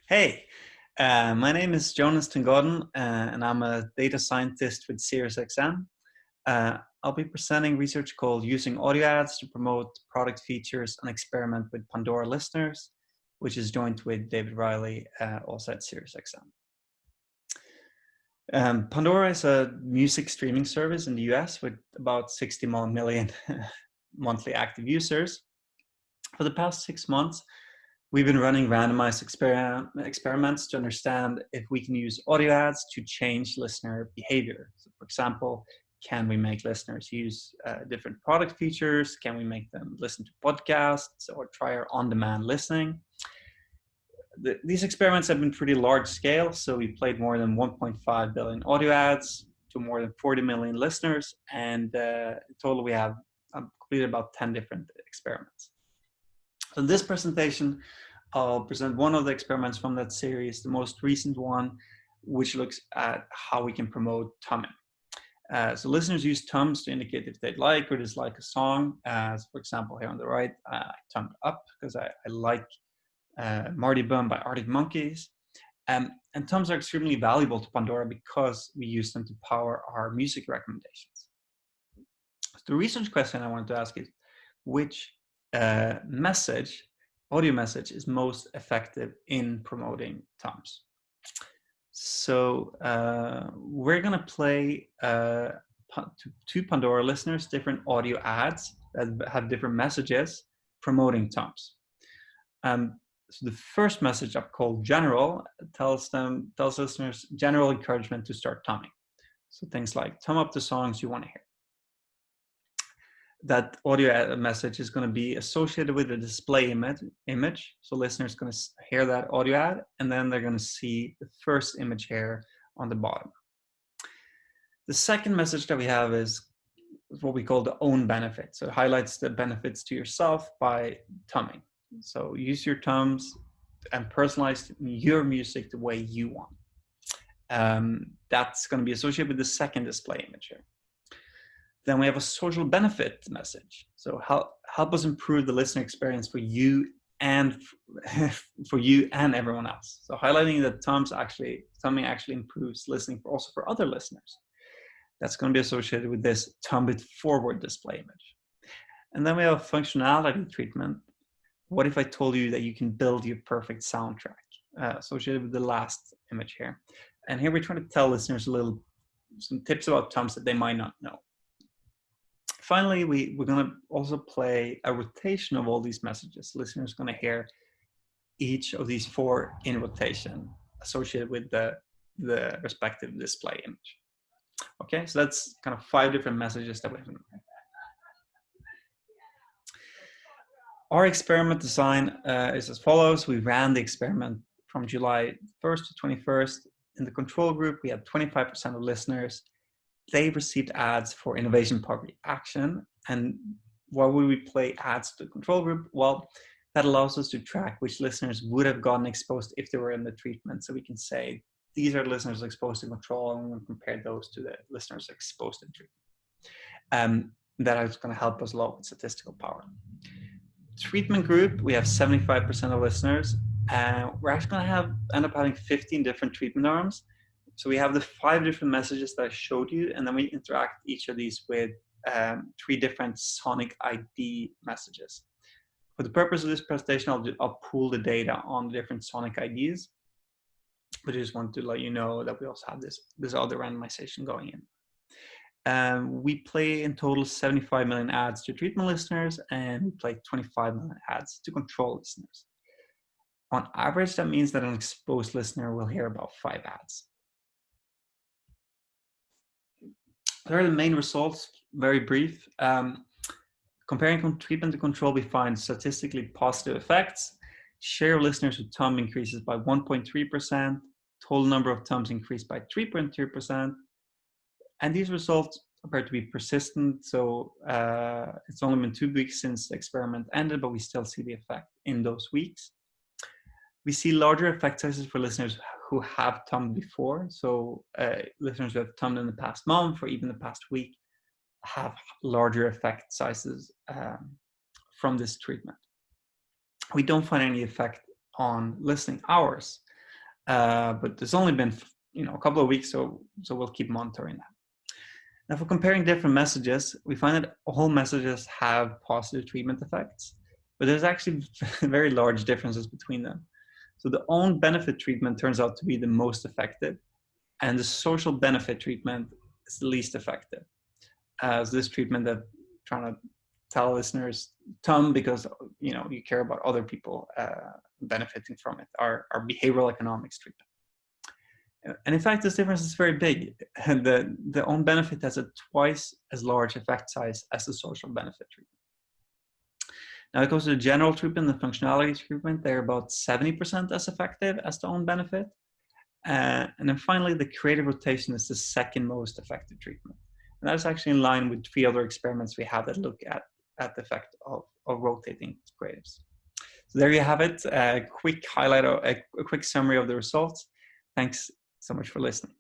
Hey, my name is Jonas Tungodden, and I'm a data scientist with Sirius. I'll be presenting research called Using Audio Ads to Promote Product Features and Experiment with Pandora Listeners, which is joint with David Riley, also at Sirius. Pandora is a music streaming service in the US with about 60 million monthly active users. For the past 6 months, we've been running randomized experiments to understand if we can use audio ads to change listener behavior. So for example, can we make listeners use different product features? Can we make them listen to podcasts or try our on-demand listening? These experiments have been pretty large scale, so we played more than 1.5 billion audio ads to more than 40 million listeners, and in total we have completed about 10 different experiments. So in this presentation, I'll present one of the experiments from that series, the most recent one, which looks at how we can promote tumming. So listeners use tums to indicate if they like or dislike a song. For example, here on the right, I tummed up because I like Marty Bum by Arctic Monkeys. And tums are extremely valuable to Pandora because we use them to power our music recommendations. So the research question I wanted to ask is, which audio message is most effective in promoting tums? So we're going to play to Pandora listeners different audio ads that have different messages promoting tums. So the first message up, called General, tells listeners general encouragement to start tumming. So things like thumb up the songs you want to hear. That audio message is going to be associated with a display image. So listeners are going to hear that audio ad, and then they're going to see the first image here on the bottom. The second message that we have is what we call the own benefit. So it highlights the benefits to yourself by tumming. So use your tums and personalize your music the way you want. That's going to be associated with the second display image here. Then we have a social benefit message. So help us improve the listener experience for you and everyone else. So highlighting that tumming actually improves listening also for other listeners. That's going to be associated with this thumb it forward display image. And then we have a functionality treatment. What if I told you that you can build your perfect soundtrack, associated with the last image here? And here we're trying to tell listeners some tips about tums that they might not know. Finally, we're going to also play a rotation of all these messages. Listeners are going to hear each of these 4 in rotation associated with the respective display image. Okay, so that's kind of 5 different messages that we have. Our experiment design is as follows. We ran the experiment from July 1st to 21st. In the control group, we had 25% of listeners. They received ads for innovation poverty action. And why would we play ads to the control group? Well, that allows us to track which listeners would have gotten exposed if they were in the treatment. So we can say, these are listeners exposed to control, and we'll compare those to the listeners exposed in treatment. That is going to help us a lot with statistical power. Treatment group, we have 75% of listeners. We're actually going to end up having 15 different treatment arms. So we have the 5 different messages that I showed you, and then we interact each of these with 3 different sonic ID messages. For the purpose of this presentation, I'll pool the data on the different sonic IDs, but I just wanted to let you know that we also have this other randomization going in. We play in total 75 million ads to treatment listeners, and we play 25 million ads to control listeners. On average, that means that an exposed listener will hear about 5 ads. Here are the main results, very brief. Comparing treatment to control, we find statistically positive effects. Share of listeners who thumb increases by 1.3%. Total number of thumbs increased by 3.2%. And these results appear to be persistent. So it's only been 2 weeks since the experiment ended, but we still see the effect in those weeks. We see larger effect sizes for listeners who have thumbed before. So listeners who have thumbed in the past month or even the past week have larger effect sizes from this treatment. We don't find any effect on listening hours. but it's only been a couple of weeks, so we'll keep monitoring that. Now, for comparing different messages, we find that all messages have positive treatment effects, but there's actually very large differences between them. So the own benefit treatment turns out to be the most effective, and the social benefit treatment is the least effective. So this treatment that trying to tell listeners, Tom, because you care about other people benefiting from it, our behavioral economics treatment. And in fact, this difference is very big. And the own benefit has a twice as large effect size as the social benefit treatment. Now it goes to the general treatment, the functionality treatment. They're about 70% as effective as the own benefit. And then finally, the creative rotation is the second most effective treatment. And that's actually in line with 3 other experiments we have that look at the effect of rotating creatives. So there you have it, a quick highlight, a quick summary of the results. Thanks so much for listening.